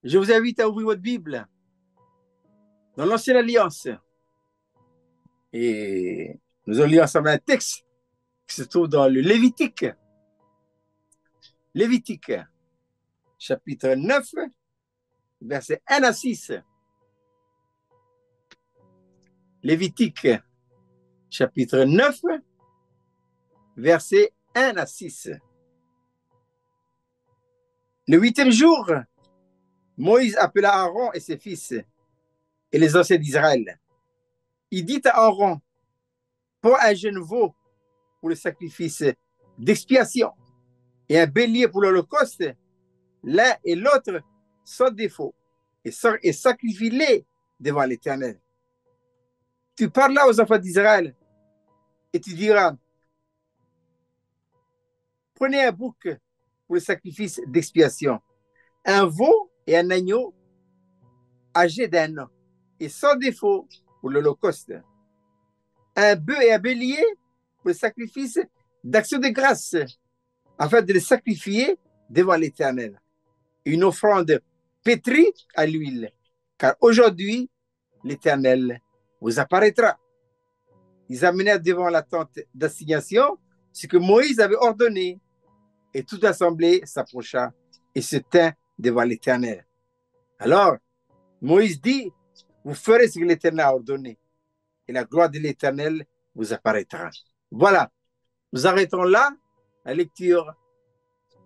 Je vous invite à ouvrir votre Bible dans l'Ancienne Alliance. Et nous allons lire ensemble un texte qui se trouve dans le Lévitique. Lévitique, chapitre 9, versets 1 à 6. Lévitique, chapitre 9, versets 1 à 6. Le 8e jour, Moïse appela Aaron et ses fils et les anciens d'Israël. Il dit à Aaron, prends un jeune veau pour le sacrifice d'expiation et un bélier pour l'holocauste, l'un et l'autre sans défaut, et sacrifie-les devant l'Éternel. Tu parleras aux enfants d'Israël et tu diras, prenez un bouc pour le sacrifice d'expiation, un veau et un agneau âgés d'un an et sans défaut pour l'holocauste, un bœuf et un bélier pour le sacrifice d'action de grâce, afin de les sacrifier devant l'Éternel. Une offrande pétrie à l'huile, car aujourd'hui, l'Éternel vous apparaîtra. Ils amenèrent devant la tente d'assignation ce que Moïse avait ordonné, et toute l'assemblée s'approcha et se tint devant l'Éternel. Alors, Moïse dit, vous ferez ce que l'Éternel a ordonné, et la gloire de l'Éternel vous apparaîtra. Voilà, nous arrêtons là la lecture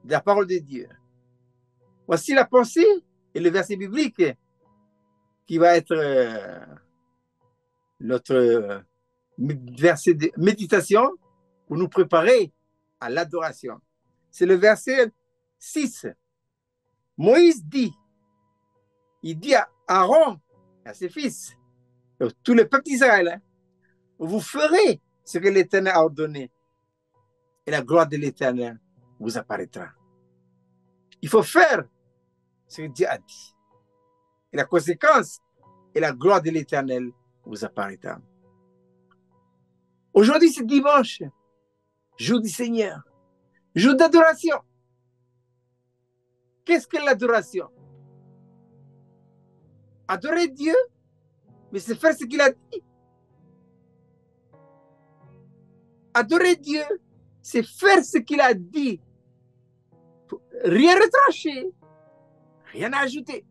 de la parole de Dieu. Voici la pensée et le verset biblique qui va être notre verset de méditation pour nous préparer à l'adoration. C'est le verset 6. Moïse dit, il dit à Aaron, à ses fils, tout le peuple d'Israël, vous ferez ce que l'Éternel a ordonné et la gloire de l'Éternel vous apparaîtra. Il faut faire ce que Dieu a dit. Et la conséquence et la gloire de l'Éternel vous apparaîtra. Aujourd'hui, c'est dimanche, jour du Seigneur, jour d'adoration. Qu'est-ce que l'adoration? Adorer Dieu, mais c'est faire ce qu'il a dit. Adorer Dieu, c'est faire ce qu'il a dit. Rien retrancher, rien à ajouter.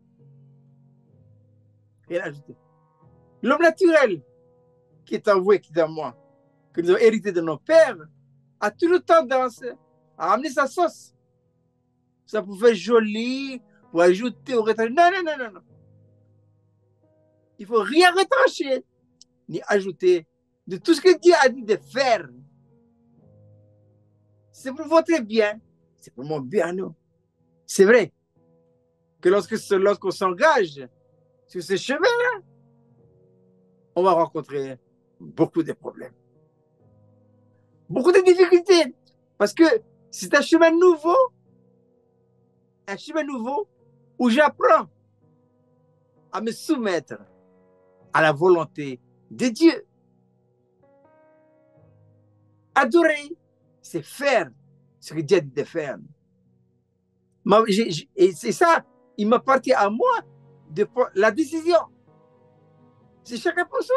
Rien à ajouter. L'homme naturel qui est en vous et qui est en moi, que nous avons hérité de nos pères, a toujours tendance à amener sa sauce. Ça pour faire joli, pour ajouter ou retrancher. Non, non, non, non, non. Il ne faut rien retrancher, ni ajouter de tout ce que Dieu a dit de faire. C'est pour votre bien, c'est pour mon bien à nous. C'est vrai que lorsqu'on s'engage sur ce chemin-là, on va rencontrer beaucoup de problèmes, beaucoup de difficultés, parce que c'est un chemin nouveau où j'apprends à me soumettre à la volonté de Dieu. Adorer, c'est faire ce que Dieu a dit de faire. Et c'est ça, il m'appartient à moi de prendre la décision. C'est chacun pour soi.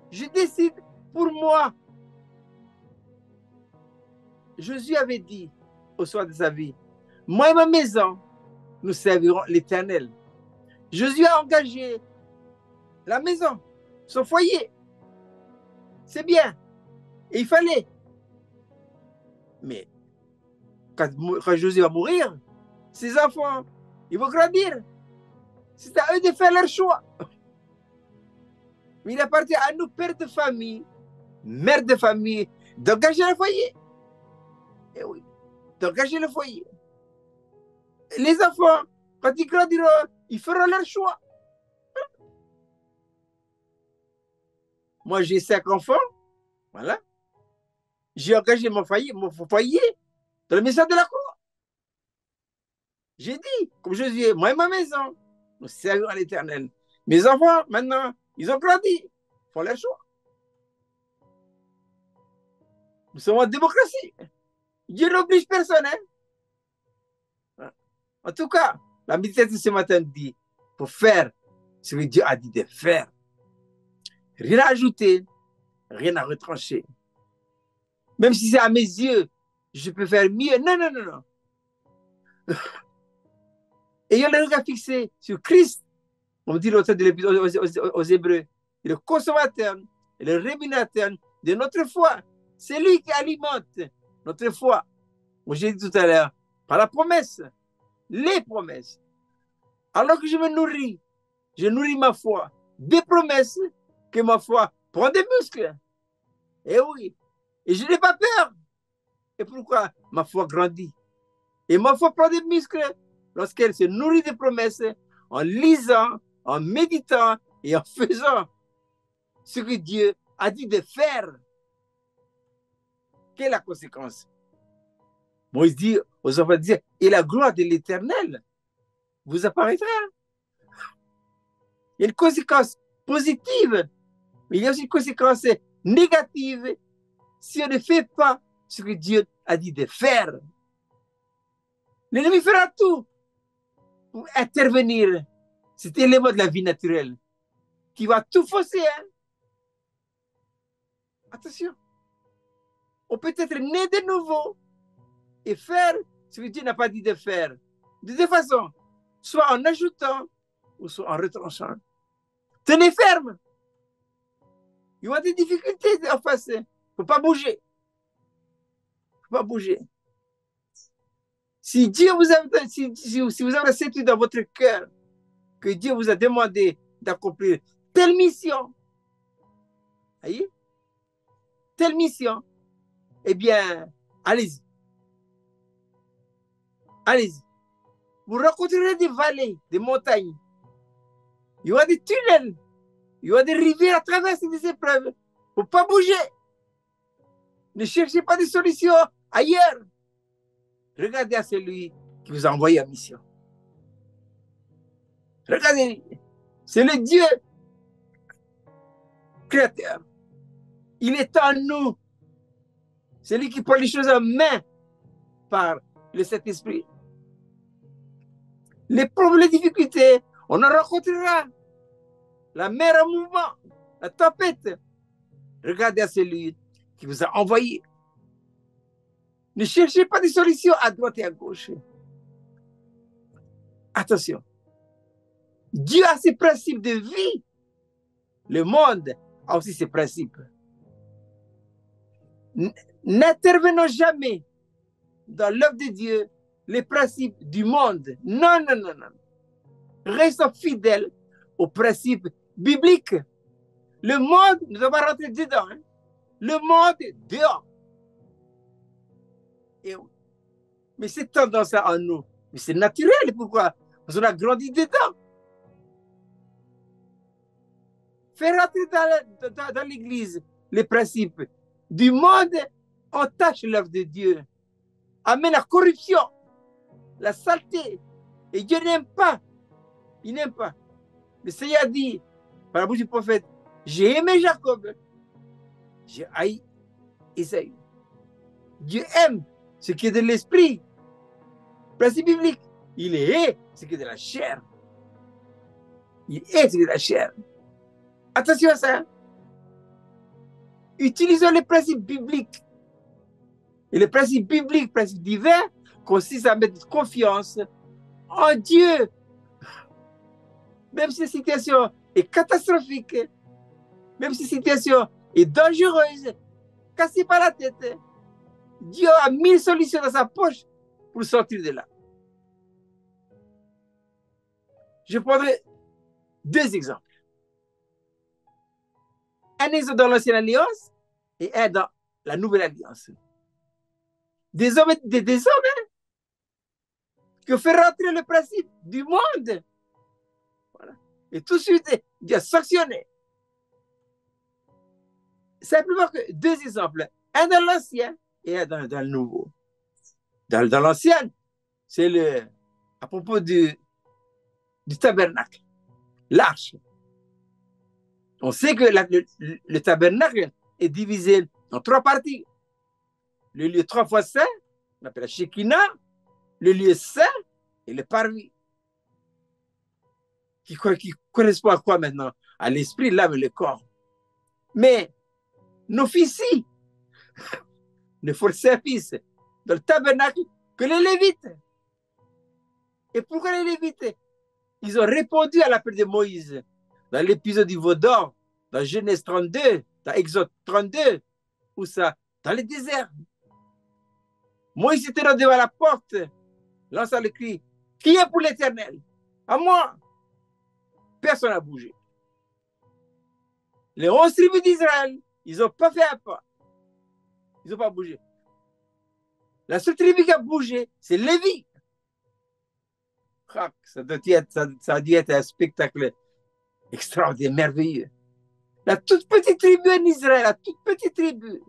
Je décide pour moi. Jésus avait dit au soir de sa vie, moi et ma maison, nous servirons l'Éternel. Jésus a engagé la maison, son foyer. C'est bien. Et il fallait. Mais quand Jésus va mourir, ses enfants, ils vont grandir. C'est à eux de faire leur choix. Mais il appartient à nous, pères de famille, mères de famille, d'engager le foyer. Et oui, d'engager le foyer. Les enfants, quand ils grandiront, ils feront leur choix. Moi, j'ai 5 enfants. Voilà. J'ai engagé mon foyer dans le message de la croix. J'ai dit, comme Jésus, moi et ma maison, nous servirons à l'Éternel. Mes enfants, maintenant, ils ont grandi. Ils font leur choix. Nous sommes en démocratie. Dieu n'oblige personne. Hein? En tout cas, La méditation ce matin dit, pour faire ce que Dieu a dit de faire. Rien à ajouter, rien à retrancher. Même si c'est à mes yeux, je peux faire mieux. Non, non, non, non. Ayant le regard fixé sur Christ, on dit l'auteur de l'Épître aux Hébreux, le consommateur et le rémunérateur de notre foi. C'est lui qui alimente notre foi. Comme j'ai dit tout à l'heure, par la promesse, les promesses. Alors que je me nourris, je nourris ma foi des promesses que ma foi prend des muscles. Et oui, et je n'ai pas peur. Et pourquoi? Ma foi grandit. Et ma foi prend des muscles lorsqu'elle se nourrit des promesses en lisant, en méditant et en faisant ce que Dieu a dit de faire. Quelle est la conséquence? Moïse dit aux enfants d'Israël, et la gloire de l'Éternel vous apparaîtra. Il y a une conséquence positive, mais il y a aussi une conséquence négative si on ne fait pas ce que Dieu a dit de faire. L'ennemi fera tout pour intervenir, cet élément de la vie naturelle qui va tout fausser. Hein? Attention, on peut être né de nouveau et faire ce que Dieu n'a pas dit de faire. De deux façons, soit en ajoutant ou soit en retranchant. Tenez ferme. Il y aura des difficultés en face. Il ne faut pas bouger. Il ne faut pas bouger. Si Dieu vous a, si vous avez la certitude dans votre cœur que Dieu vous a demandé d'accomplir telle mission, voyez, telle mission, eh bien, allez-y. Allez-y. Vous rencontrerez des vallées, des montagnes. Il y aura des tunnels. Il y aura des rivières à traverser des épreuves. Il ne faut pas bouger. Ne cherchez pas des solutions ailleurs. Regardez à celui qui vous a envoyé en mission. Regardez, c'est le Dieu créateur. Il est en nous. C'est lui qui prend les choses en main par le Saint-Esprit. Les problèmes, les difficultés, on en rencontrera. La mer en mouvement, la tempête. Regardez à celui qui vous a envoyé. Ne cherchez pas des solutions à droite et à gauche. Attention. Dieu a ses principes de vie. Le monde a aussi ses principes. N'intervenons jamais dans l'œuvre de Dieu les principes du monde. Non, non, non, non. Restons fidèles aux principes bibliques. Le monde, nous devons rentrer dedans. Hein. Le monde, dehors. Et, mais cette tendance en nous, mais c'est naturel. Pourquoi? Parce qu'on a grandi dedans. Faire rentrer dans l'Église les principes du monde entache l'œuvre de Dieu, amène la corruption, la saleté. Et Dieu n'aime pas. Il n'aime pas. Le Seigneur dit, par la bouche du prophète, j'ai aimé Jacob, j'ai haï Isaïe. Dieu aime ce qui est de l'esprit. Principe biblique. Il est ce qui est de la chair. Il est ce qui est de la chair. Attention à ça. Utilisons les principes bibliques. Et les principes bibliques, principes divins, consistent à mettre confiance en Dieu. Même si la situation est catastrophique, même si la situation est dangereuse, cassez pas la tête. Dieu a 1000 solutions dans sa poche pour sortir de là. Je prendrai 2 exemples. Un exemple dans l'Ancienne Alliance et un dans la Nouvelle Alliance. Des hommes hein, qui ont fait rentrer le principe du monde. Voilà. Et tout de suite, Dieu a sanctionné. Simplement que 2 exemples. Un dans l'Ancien et un dans le Nouveau. Dans l'Ancien, c'est à propos du tabernacle, l'arche. On sait que le tabernacle est divisé en 3 parties. Le lieu 3 fois saint, on appelle la Shekinah, le lieu saint et le parvis. qui correspond à quoi maintenant? À l'esprit, l'âme et le corps. Mais nos fils ne font le service dans le tabernacle que les Lévites. Et pourquoi les Lévites? Ils ont répondu à l'appel de Moïse. Dans l'épisode du veau d'or, dans Genèse 32, dans Exode 32, où ça? Dans le désert. Moïse était là devant la porte, lançant le cri, qui est pour l'Éternel? À moi. Personne n'a bougé. Les 11 tribus d'Israël, ils n'ont pas fait un pas. Ils n'ont pas bougé. La seule tribu qui a bougé, c'est Lévi. Ça a dû être un spectacle extraordinaire, merveilleux. La toute petite tribu en Israël, la toute petite tribu,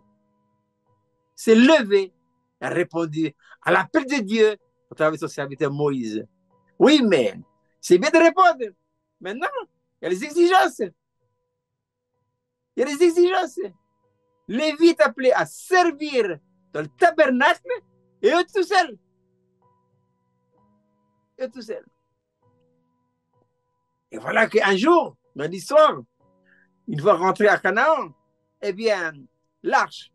s'est levée et a répondu à l'appel de Dieu au travers de son serviteur Moïse. Oui, mais c'est bien de répondre. Maintenant, il y a les exigences. Il y a les exigences. Lévi est appelé à servir dans le tabernacle et eux tout seuls. Eux tout seuls. Et voilà qu'un jour, dans l'histoire, une fois rentré à Canaan, eh bien, l'arche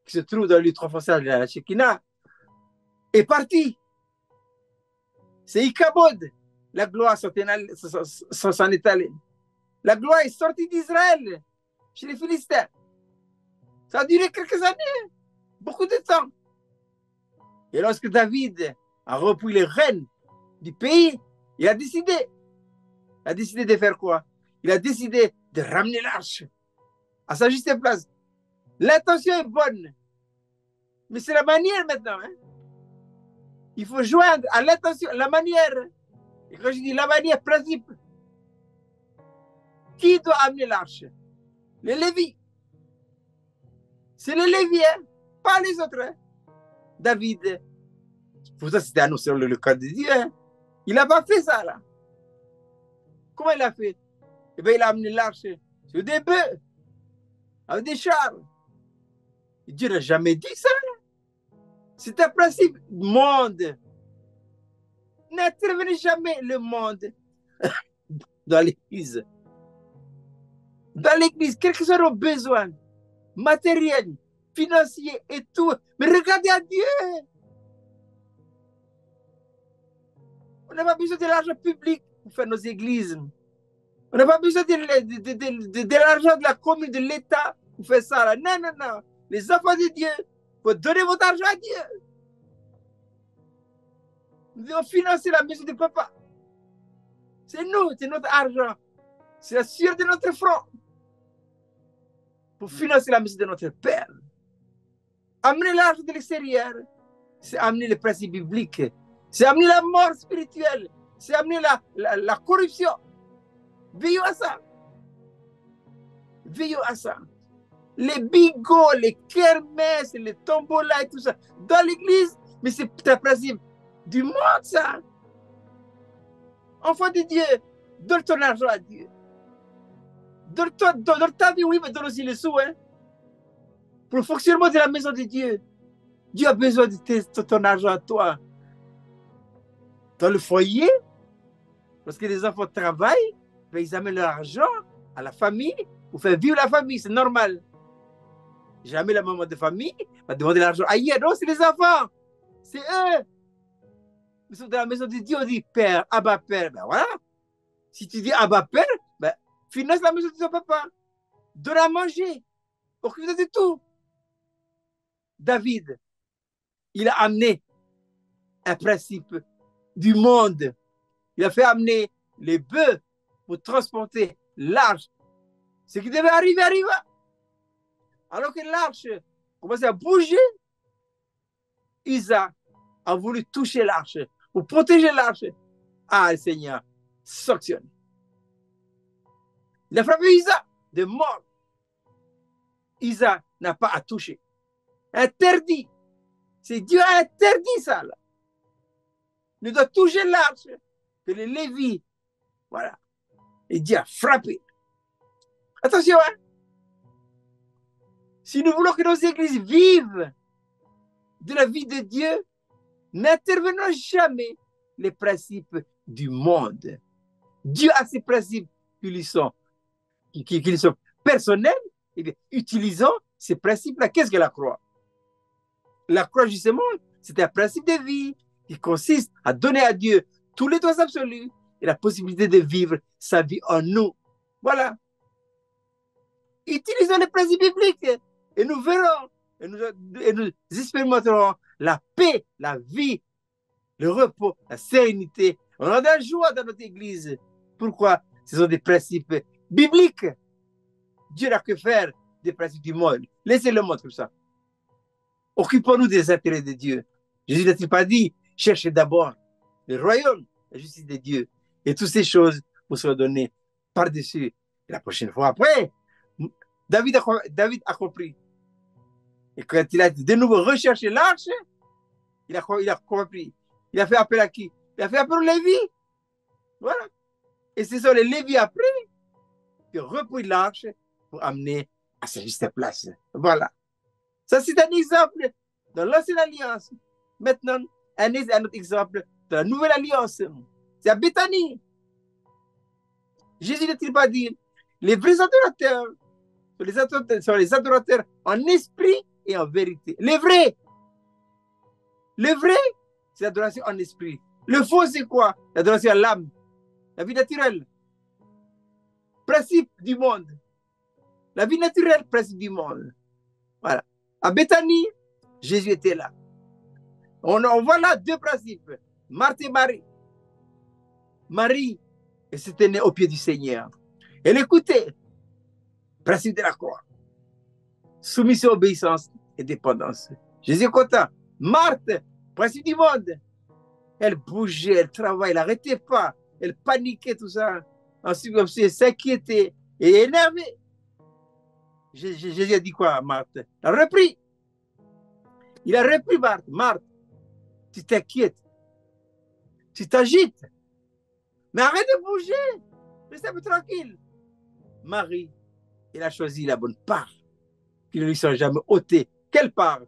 qui se trouve dans l'ultrafossage de la Shekinah est partie. C'est Ichabod. La gloire s'en est allée. La gloire est sortie d'Israël chez les Philistins. Ça a duré quelques années, beaucoup de temps. Et lorsque David a repris les rênes du pays, il a décidé de faire quoi? Il a décidé de ramener l'arche à sa juste place. L'intention est bonne, mais c'est la manière maintenant. Hein? Il faut joindre à l'intention la manière. Et quand je dis la manière, principe, qui doit amener l'arche? Les Lévis. C'est les Lévis, hein? Pas les autres. Hein? David, pour ça c'était annoncé le cas de Dieu. Hein? Il n'a pas fait ça là. Comment il a fait? Eh bien, il a amené l'arche sur des bœufs, avec des chars. Et Dieu n'a jamais dit ça. C'est un principe monde. N'intervenez jamais le monde dans l'église. Dans l'église, quels que soient nos besoins, matériels, financiers et tout, mais regardez à Dieu. On n'a pas besoin de l'argent public pour faire nos églises. On n'a pas besoin de l'argent de la commune, de l'État pour faire ça. Là. Non, non, non. Les enfants de Dieu, il faut donner votre argent à Dieu. Nous devons financer la maison de papa. C'est nous, c'est notre argent. C'est la sueur de notre front. Pour financer la maison de notre Père. Amener l'argent de l'extérieur, c'est amener les principes bibliques. C'est amener la mort spirituelle. C'est amener la corruption. Veillons à ça. Veillons à ça. Les bigots, les kermesses, les tombolas et tout ça, dans l'église, mais c'est un principe du monde, ça. Enfant de Dieu, donne ton argent à Dieu. Donne ta vie, oui, mais donne aussi les sous, hein. Pour le fonctionnement de la maison de Dieu. Dieu a besoin de ton argent à toi. Dans le foyer, lorsque les enfants travaillent, ben, ils amènent leur argent à la famille pour faire vivre la famille, c'est normal. Jamais la maman de famille va demander l'argent ailleurs. Non, c'est les enfants. C'est eux. Nous sommes dans la maison de Dieu, on dit Père, Abba Père. Ben voilà. Si tu dis Abba Père, ben, finance la maison de ton papa. Donne à manger. Occupe-toi de tout. David, il a amené un principe du monde. Il a fait amener les bœufs pour transporter l'arche. Ce qui devait arriver, arriva. Alors que l'arche commençait à bouger, Isaac a voulu toucher l'arche pour protéger l'arche. Ah, le Seigneur sanctionne. Il a frappé Isaac de mort. Isaac n'a pas à toucher. Interdit. C'est Dieu a interdit ça. Là. Il doit toucher l'arche que les Lévis. Voilà. Et Dieu a frappé. Attention, hein. Si nous voulons que nos églises vivent de la vie de Dieu, n'intervenons jamais les principes du monde. Dieu a ses principes qui lui sont, qui lui sont personnels. Et bien, utilisons ces principes-là. Qu'est-ce que la croix? La croix, justement, c'est un principe de vie qui consiste à donner à Dieu tous les droits absolus et la possibilité de vivre sa vie en nous. Voilà. Utilisons les principes bibliques et nous verrons et nous expérimenterons la paix, la vie, le repos, la sérénité. On aura de la joie dans notre église. Pourquoi? Ce sont des principes bibliques. Dieu n'a que faire des principes du monde. Laissez-le monde comme ça. Occupons-nous des intérêts de Dieu. Jésus n'a-t-il pas dit, cherchez d'abord le royaume, la justice de Dieu, et toutes ces choses vous seront données par-dessus. Et la prochaine fois après, David a compris. Et quand il a de nouveau recherché l'arche, il a compris. Il a fait appel à qui? Il a fait appel aux Lévis. Voilà. Et ce sont les Lévis après qui ont repris l'arche pour amener à sa juste place. Voilà. Ça, c'est un exemple dans l'ancienne alliance. Maintenant, un autre exemple de la nouvelle alliance. C'est à Béthanie. Jésus n'a-t-il pas dit, les vrais adorateurs sont les adorateurs en esprit et en vérité. Les vrais. Le vrai, c'est l'adoration en esprit. Le faux, c'est quoi? L'adoration à l'âme, la vie naturelle. Principe du monde. La vie naturelle, principe du monde. Voilà. À Béthanie, Jésus était là. On voit là deux principes. Marthe et Marie. Marie, elle s'était née au pied du Seigneur. Elle écoutait. Principe de la croix. Soumission, obéissance et dépendance. Jésus est content. Marthe, principe du monde. Elle bougeait, elle travaillait, elle n'arrêtait pas. Elle paniquait, tout ça. Ensuite, comme si elle s'inquiétait et énervée. Jésus a dit quoi à Marthe? Il a repris. Il a repris Marthe. Marthe, tu t'inquiètes. Tu t'agites. Mais arrête de bouger. Reste un peu tranquille. Marie, elle a choisi la bonne part qui ne lui sera jamais ôtée. Quelle part?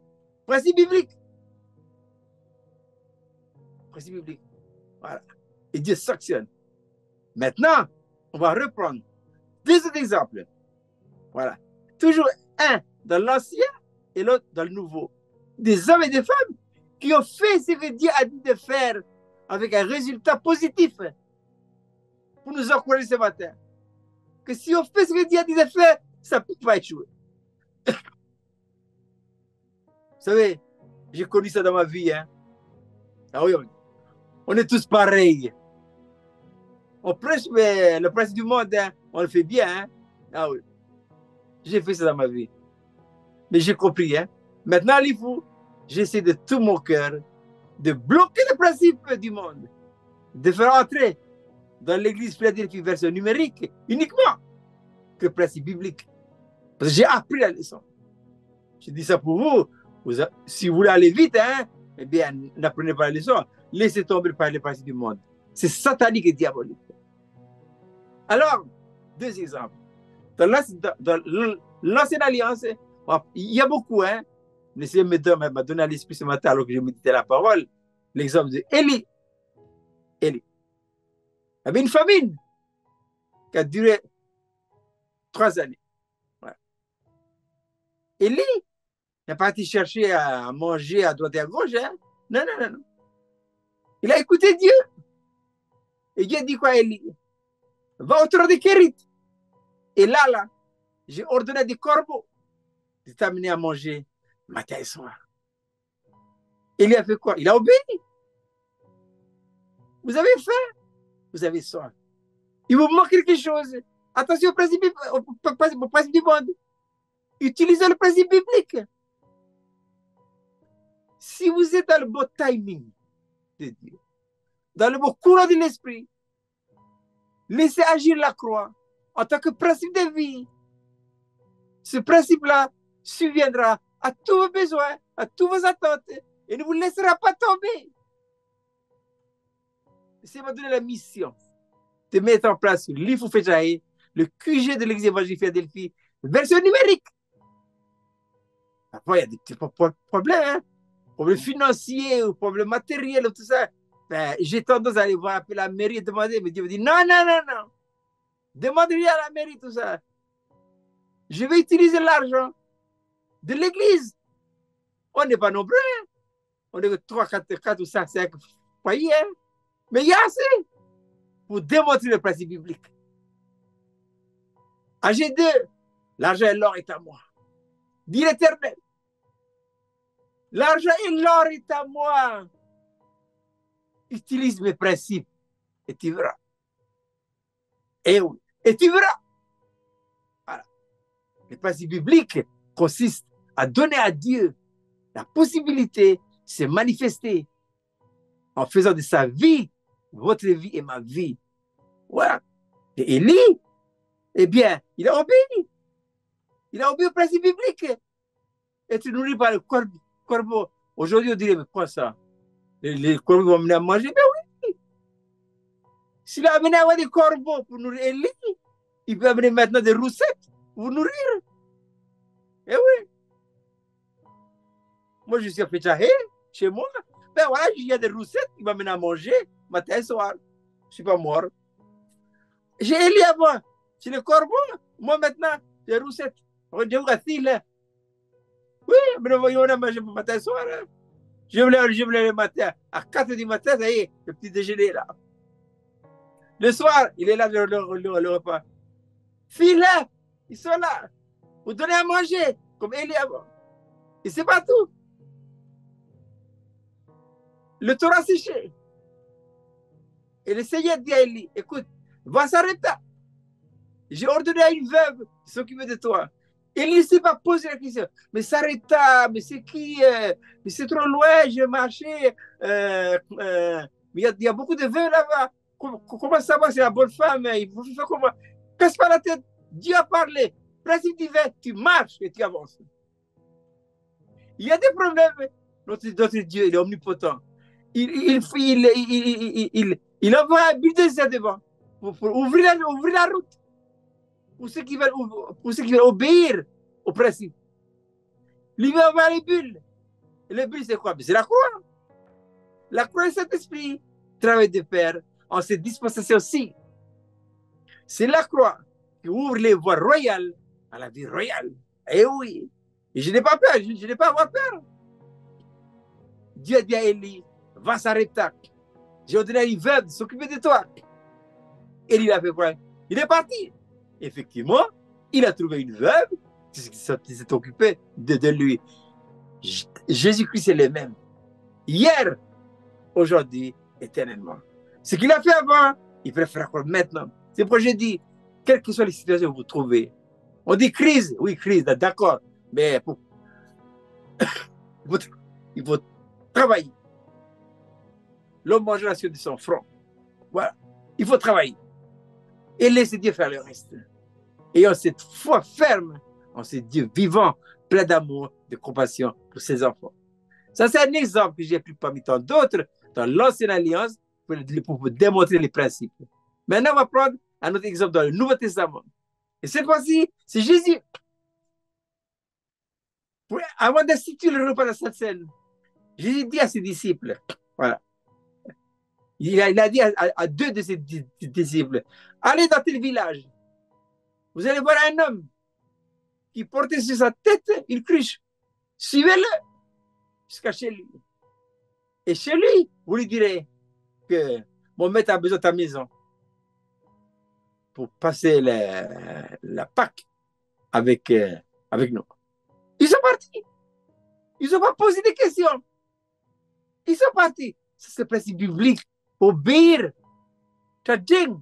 Principe biblique. Principe biblique. Voilà. Et Dieu sanctionne. Maintenant, on va reprendre deux autres exemples. Voilà. Toujours un dans l'ancien et l'autre dans le nouveau. Des hommes et des femmes qui ont fait ce que Dieu a dit de faire avec un résultat positif. Pour nous encourager ce matin. Que si on fait ce que Dieu a dit de faire, ça ne peut pas échouer. Vous savez, j'ai connu ça dans ma vie. Hein? Ah oui, on est tous pareils. On prêche, mais le principe du monde, hein, on le fait bien. Hein? Ah oui. J'ai fait ça dans ma vie. Mais j'ai compris. Hein? Maintenant, il faut, j'essaie de tout mon cœur de bloquer le principe du monde, de faire entrer dans l'église Philadelphie version numérique uniquement que le principe biblique. Parce que j'ai appris la leçon. Je dis ça pour vous. Si vous voulez aller vite, hein, eh bien, n'apprenez pas la leçon. Laissez tomber par les principes du monde. C'est satanique et diabolique. Alors, deux exemples. Dans l'ancienne alliance, il y a beaucoup, hein. Le Seigneur m'a donné à l'esprit ce matin alors que je méditais la parole. L'exemple de Élie. Élie. Il y avait une famine qui a duré 3 années. Voilà. Élie n'a pas été chercher à manger à droite et à gauche. Hein? Non, non, non, non. Il a écouté Dieu. Et Dieu dit quoi à Élie? Va autour des Kérites. Et là, j'ai ordonné des corbeaux de t'amener à manger matin et soir. Élie a fait quoi? Il a obéi. Vous avez faim, vous avez soif. Il vous manque quelque chose. Attention au principe du monde. Utilisez le principe biblique. Si vous êtes dans le bon timing de Dieu, dans le bon courant de l'esprit, laissez agir la croix en tant que principe de vie. Ce principe-là subviendra à tous vos besoins, à toutes vos attentes et ne vous laissera pas tomber. C'est m'a donné la mission de mettre en place l'IFU Fejaï, le QG de l'église évangélique Philadelphie, version numérique. Parfois, il y a des petits problèmes, hein? Problèmes financiers ou problèmes matériels, tout ça. Ben, j'ai tendance à aller voir un peu la mairie et demander, mais Dieu me dit, non, non, non, non, demande rien à la mairie, tout ça. Je vais utiliser l'argent de l'église. On n'est pas nombreux, hein. On est 3, 4 ou 5 foyers, hein. Mais il y a assez pour démontrer le principe biblique. AG2, l'argent et l'or est à moi. Dit l'Éternel. L'argent et l'or est à moi. Utilise mes principes et tu verras. Et oui, et tu verras. Voilà. Le principe biblique consiste à donner à Dieu la possibilité de se manifester en faisant de sa vie, votre vie et ma vie. Voilà. Et Élie, eh bien, il a obéi. Il a obéi au principe biblique. Être nourri par le corbeau. Aujourd'hui, on dirait, mais quoi ça? Les corbeaux vont amener à manger? Mais oui. S'il a amené à avoir des corbeaux pour nourrir Élie, il peut amener maintenant des roussettes pour vous nourrir. Eh oui. Moi, je suis à Péchahe, chez moi. Ben voilà, il y a des roussettes qui m'amènent à manger matin et soir. Je ne suis pas mort. J'ai Élie avant. C'est le corbeau. Moi, maintenant, j'ai des roussettes. Oui, mais on a mangé matin et soir. Hein. Je voulais le matin. À 4 du matin, ça y est, le petit déjeuner là. Le soir, il est là, le repas. Filles-là, ils sont là. Vous donnez à manger, comme Élie avant. Et c'est pas tout. Le Torah séché. Et le Seigneur dit à Élie, écoute, va s'arrêter. J'ai ordonné à une veuve de s'occuper de toi. Élie ne s'est pas posé la question. Mais Sarita, mais c'est qui? Mais c'est trop loin, je vais marcher. Mais il y a beaucoup de veuves là-bas. Comment savoir si c'est la bonne femme? Il faut faire comment? Casse pas la tête. Dieu a parlé. Principe divin, tu marches et tu avances. Il y a des problèmes. Notre Dieu, il est omnipotent. Il envoie un bulldozer devant pour ouvrir la route pour ceux qui veulent obéir au principe. Lui va avoir les bulles. Et les bulles, c'est quoi? C'est la croix. La croix et Saint-Esprit travaillent de pair en cette dispensation-ci. C'est la croix qui ouvre les voies royales à la vie royale. Eh oui. Et je n'ai pas peur, je n'ai pas à avoir peur. Dieu a dit à Élie, va s'arrêter. J'ai ordonné à une veuve de s'occuper de toi. Élie a fait quoi? Il est parti. Effectivement, il a trouvé une veuve qui s'est occupée de lui. Jésus-Christ est le même. Hier, aujourd'hui, éternellement. Ce qu'il a fait avant, il préfère encore maintenant. C'est pourquoi je dis, quelles que soient les situations que vous trouvez, on dit crise, oui, crise, d'accord, mais il faut travailler. L'homme mangera sur de son front. Voilà, il faut travailler. Et laisser Dieu faire le reste. Ayant cette foi ferme en ce Dieu vivant, plein d'amour, de compassion pour ses enfants. Ça, c'est un exemple que j'ai pris parmi tant d'autres dans l'Ancienne Alliance pour démontrer les principes. Maintenant, on va prendre un autre exemple dans le Nouveau Testament. Et cette fois-ci, c'est Jésus. Avant d'instituer le repas de la Sainte Seine, Jésus dit à ses disciples, voilà, il a dit à 2 de ses disciples, allez dans tel village, vous allez voir un homme qui portait sur sa tête une cruche. Suivez-le jusqu'à chez lui. Et chez lui, vous lui direz que mon maître a besoin de ta maison pour passer la Pâque avec nous. Ils sont partis. Ils n'ont pas posé de questions. Ils sont partis. C'est le principe biblique. Obéir. Tu as dit. Il ne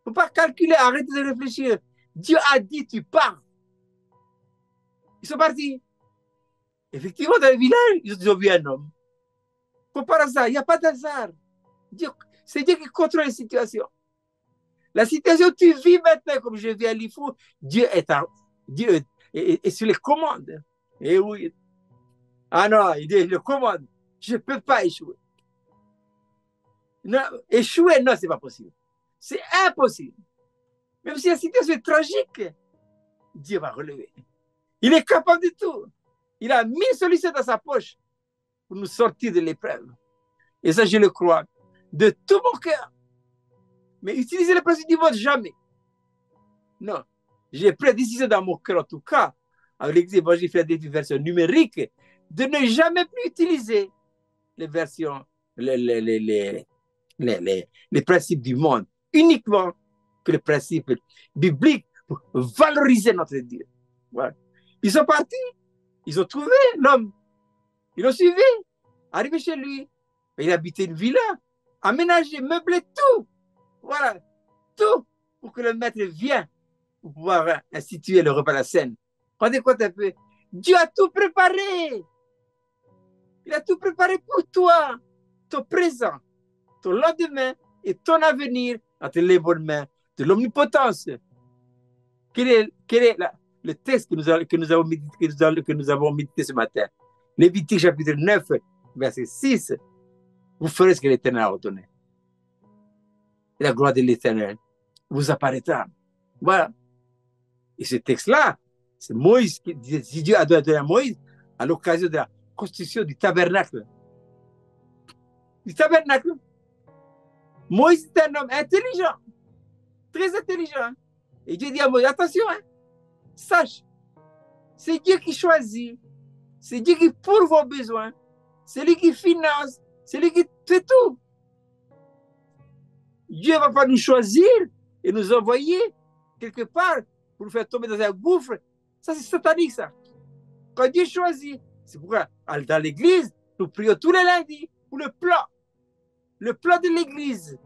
faut pas calculer, arrêter de réfléchir. Dieu a dit, tu pars. Ils sont partis. Effectivement, dans le village, ils ont vu un homme. Comme par hasard, il n'y a pas d'hasard. C'est Dieu qui contrôle la situation. La situation que tu vis maintenant, comme je vis à l'IFO, Dieu est sur les commandes. Et oui. Ah non, il dit, le commande. Je ne peux pas échouer. Non, échouer, non, ce n'est pas possible. C'est impossible. Même si la situation est tragique, Dieu va relever. Il est capable de tout. Il a 1000 solutions dans sa poche pour nous sortir de l'épreuve. Et ça, je le crois de tout mon cœur. Mais utiliser le principe du monde, jamais. Non. J'ai pris la décision dans mon cœur, en tout cas, avec l'Église évangélique des versions numériques, de ne jamais plus utiliser les versions, les principes du monde, uniquement que les principes bibliques pour valoriser notre Dieu. Voilà. Ils sont partis, ils ont trouvé l'homme, ils l'ont suivi, arrivé chez lui. Il habitait une villa, aménagé, meublé, tout. Voilà, tout pour que le maître vienne pour pouvoir instituer le repas de la scène. Rendez compte un peu. Dieu a tout préparé. Il a tout préparé pour toi. Ton présent, ton lendemain et ton avenir entre les bonnes mains de l'omnipotence. Quel est le texte que nous avons médité ce matin? Lévitique chapitre 9, verset 6. Vous ferez ce que l'Éternel a ordonné. Et la gloire de l'Éternel vous apparaîtra. Voilà. Et ce texte-là, c'est Moïse, Dieu a donné à Moïse à l'occasion de la construction du tabernacle. Du tabernacle. Moïse est un homme intelligent, très intelligent. Et Dieu dit à Moïse, attention, hein, sache, c'est Dieu qui choisit, c'est Dieu qui pourvoit vos besoins, c'est lui qui finance, c'est lui qui fait tout. Dieu ne va pas nous choisir et nous envoyer quelque part pour nous faire tomber dans un gouffre. Ça, c'est satanique, ça. Quand Dieu choisit, c'est pourquoi dans l'église, nous prions tous les lundis pour le plan de l'église.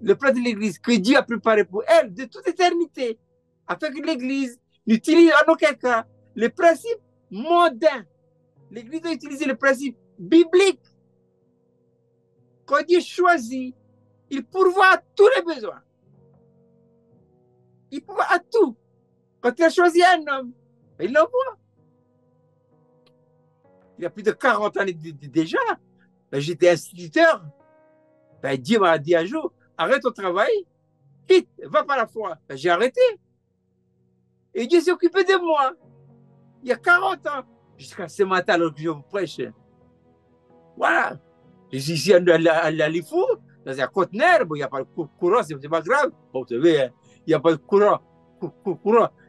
Le plan de l'église que Dieu a préparé pour elle de toute éternité, afin que l'église n'utilise en aucun cas les principes mondains. L'église doit utiliser le principe biblique. Quand Dieu choisit, il pourvoit à tous les besoins. Il pourvoit à tout. Quand il a choisi un homme, il l'envoie. Il y a plus de 40 ans déjà. J'étais instituteur. Dieu m'a dit un jour, arrête ton travail, quitte, va par la foi. J'ai arrêté. Et Dieu s'est occupé de moi. Il y a 40 ans, jusqu'à ce matin, alors que je vous prêche. Voilà. Je suis ici à Lifou, dans un conteneur. Bon, il n'y a pas de courant, c'est pas grave. Bon, vous savez, il n'y a pas de courant.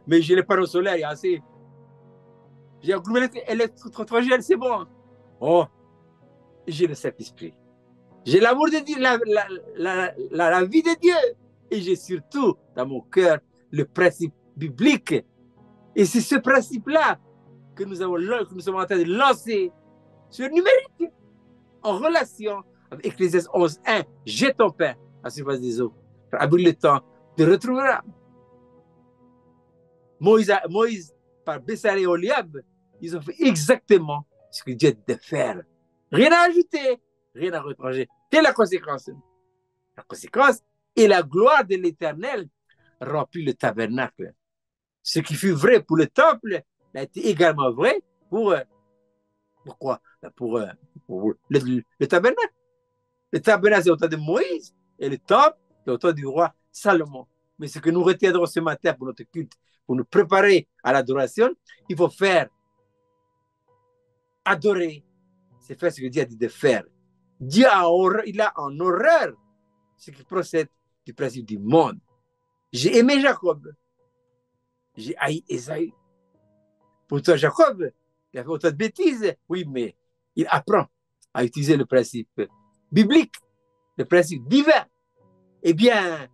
Mais j'ai les panneaux solaires, il y a assez. J'ai un groupe électrogène, c'est bon. Oh, j'ai le Saint-Esprit. J'ai l'amour de Dieu, la vie de Dieu. Et j'ai surtout dans mon cœur le principe biblique. Et c'est ce principe-là que nous sommes en train de lancer sur le numérique en relation avec Ecclésiaste 11.1. Jette ton pain à la surface des eaux. Avec le temps, tu retrouveras. Moïse, par Bessalé et Oliab, ils ont fait exactement ce que Dieu devait faire. Rien à ajouter, rien à retranger. Quelle est la conséquence? La conséquence est la gloire de l'Éternel remplit le tabernacle. Ce qui fut vrai pour le temple a été également vrai pour pourquoi? Pour le tabernacle. Le tabernacle, c'est au temps de Moïse et le temple, c'est au temps du roi Salomon. Mais ce que nous retiendrons ce matin pour notre culte, pour nous préparer à l'adoration, il faut faire adorer. C'est faire ce que Dieu a dit de faire. Dieu il a en horreur ce qui procède du principe du monde. J'ai aimé Jacob. J'ai haï Ésaü. Pourtant, Jacob, il a fait autant de bêtises. Oui, mais il apprend à utiliser le principe biblique, le principe divin. Eh bien,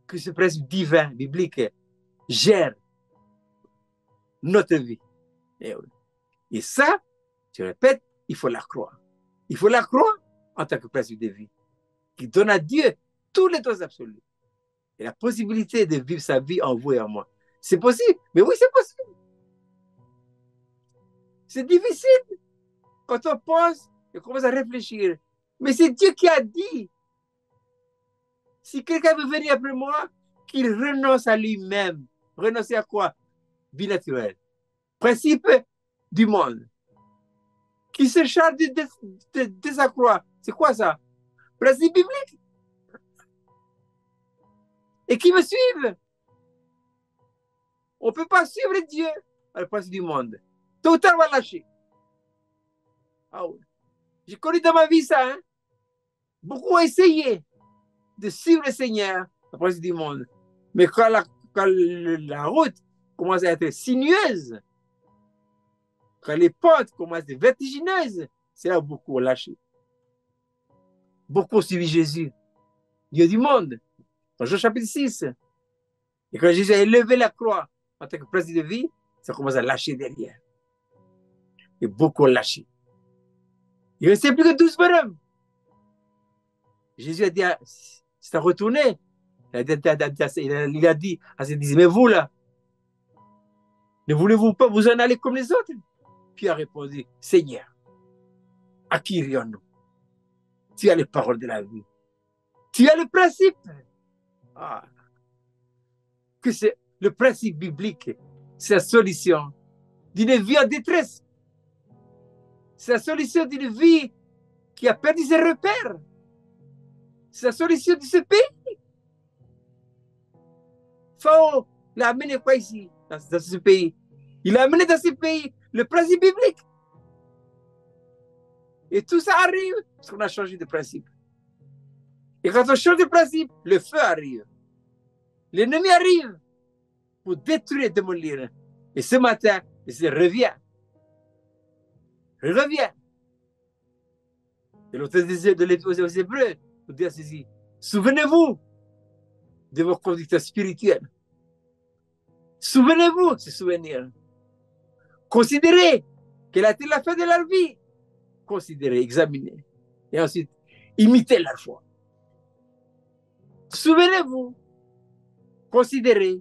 que ce principe divin, biblique, gère notre vie. Et ça, je répète, il faut la croire. Il faut la croire en tant que principe de vie, qui donne à Dieu tous les droits absolus et la possibilité de vivre sa vie en vous et en moi. C'est possible, mais oui, c'est possible. C'est difficile quand on pense et commence à réfléchir. Mais c'est Dieu qui a dit, si quelqu'un veut venir après moi, qu'il renonce à lui-même. Renoncer à quoi? Vie naturelle. Principe du monde. Qui se charge de sa croix. C'est quoi ça? Principe biblique. Et qui me suivent. On ne peut pas suivre Dieu à le principe du monde. Tout le temps, on va lâcher. Ah oui. J'ai connu dans ma vie ça. Hein? Beaucoup ont essayé de suivre le Seigneur après du monde. Mais quand la route commence à être sinueuse, quand les pentes commencent à être vertigineuses, c'est là où beaucoup ont lâché. Beaucoup ont suivi Jésus, Dieu du monde. Dans Jean chapitre 6. Et quand Jésus a élevé la croix en tant que président de vie, ça commence à lâcher derrière. Et beaucoup ont lâché. Il ne restait plus que 12 bonhommes. Jésus a dit, c'est à retourner. Il a dit à ses disciples, mais vous là, ne voulez-vous pas vous en aller comme les autres? Puis il a répondu, Seigneur, à qui irions-nous? Tu as les paroles de la vie. Tu as le principe. Ah. Que c'est le principe biblique, c'est la solution d'une vie en détresse. C'est la solution d'une vie qui a perdu ses repères. C'est la solution de ce pays. Pharaon l'a amené quoi ici, dans ce pays? Il a amené dans ce pays le principe biblique. Et tout ça arrive parce qu'on a changé de principe. Et quand on change de principe, le feu arrive. L'ennemi arrive pour détruire et démolir. Et ce matin, il revient. Il revient. Et l'auteur de l'Épître aux Hébreux nous dit ceci. Souvenez-vous de vos conducteurs spirituels. Souvenez-vous de ce souvenir. Considérez quelle a été la fin de leur vie. Considérez, examinez. Et ensuite, imitez leur foi. Souvenez-vous, considérez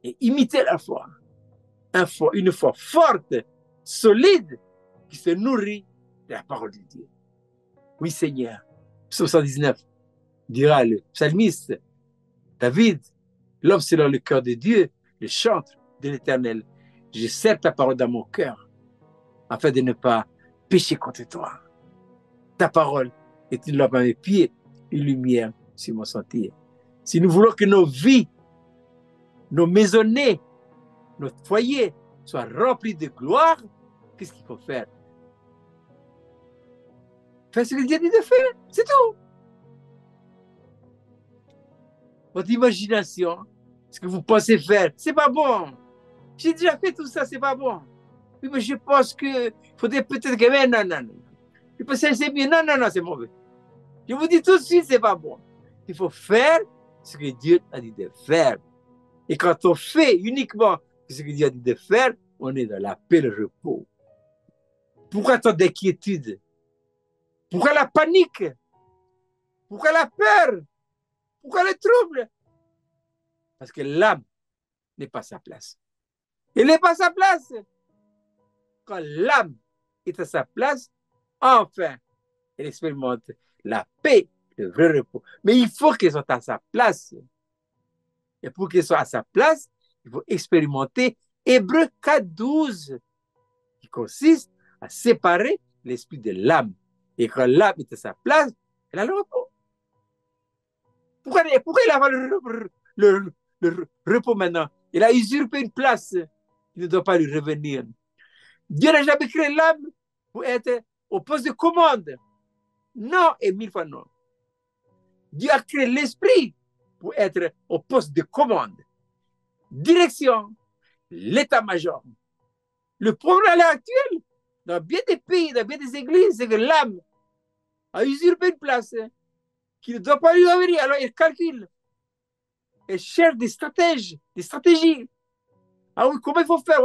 et imitez la foi. Une foi forte, solide, qui se nourrit de la parole de Dieu. Oui, Seigneur. Psaume 119 dira le psalmiste David, l'homme selon le cœur de Dieu, le chantre de l'Éternel. Je serre ta parole dans mon cœur afin de ne pas pécher contre toi. Ta parole est une lampe à mes pieds, une lumière sur mon sentier. Si nous voulons que nos vies, nos maisonnées, notre foyer soient remplis de gloire, qu'est-ce qu'il faut faire? Faire ce que Dieu dit de faire, c'est tout. Votre imagination, ce que vous pensez faire, c'est pas bon. J'ai déjà fait tout ça, c'est pas bon. Oui, mais je pense que faudrait peut-être que... Mais non. Je pense que c'est bien. Non, c'est mauvais. Je vous dis tout de suite, c'est pas bon. Il faut faire ce que Dieu a dit de faire. Et quand on fait uniquement ce que Dieu a dit de faire, on est dans la paix et le repos. Pourquoi tant d'inquiétude? Pourquoi la panique? Pourquoi la peur? Pourquoi le trouble? Parce que l'âme n'est pas à sa place. Elle n'est pas à sa place. Quand l'âme est à sa place, enfin, elle expérimente la paix, le vrai repos. Mais il faut qu'elle soit à sa place. Et pour qu'elle soit à sa place, il faut expérimenter Hébreux 4:12, qui consiste à séparer l'esprit de l'âme. Et quand l'âme est à sa place, elle a le repos. Pourquoi il a le repos maintenant? Il a usurpé une place qui ne doit pas lui revenir. Dieu n'a jamais créé l'âme pour être au poste de commande. Non, et 1000 fois non. Dieu a créé l'esprit pour être au poste de commande. Direction, l'état-major. Le problème à l'heure actuelle, dans bien des pays, dans bien des églises, c'est que l'âme a usurpé une place qui ne doit pas lui revenir. Alors elle calcule. Elle cherche des stratégies. Ah oui, comment il faut faire?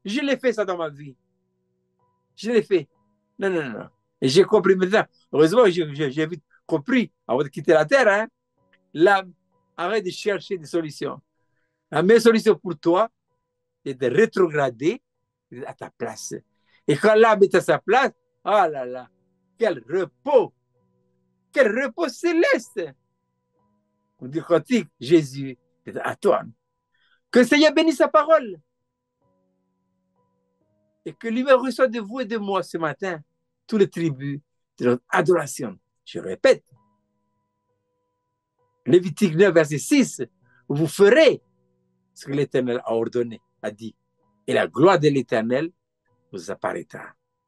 Je l'ai fait ça dans ma vie. Je l'ai fait. Non. Et j'ai compris maintenant. Heureusement, j'ai vite compris avant de quitter la terre. Hein? L'âme, arrête de chercher des solutions. La meilleure solution pour toi est de rétrograder à ta place. Et quand l'âme est à sa place, oh là là, quel repos céleste. On dit cantique, Jésus est à toi. Que le Seigneur bénisse sa parole. Et que lui reçoive de vous et de moi ce matin tous les tribus de notre adoration. Je répète, Lévitique 9, verset 6, vous ferez ce que l'Éternel a ordonné, a dit. Et la gloire de l'Éternel vous apparaîtra.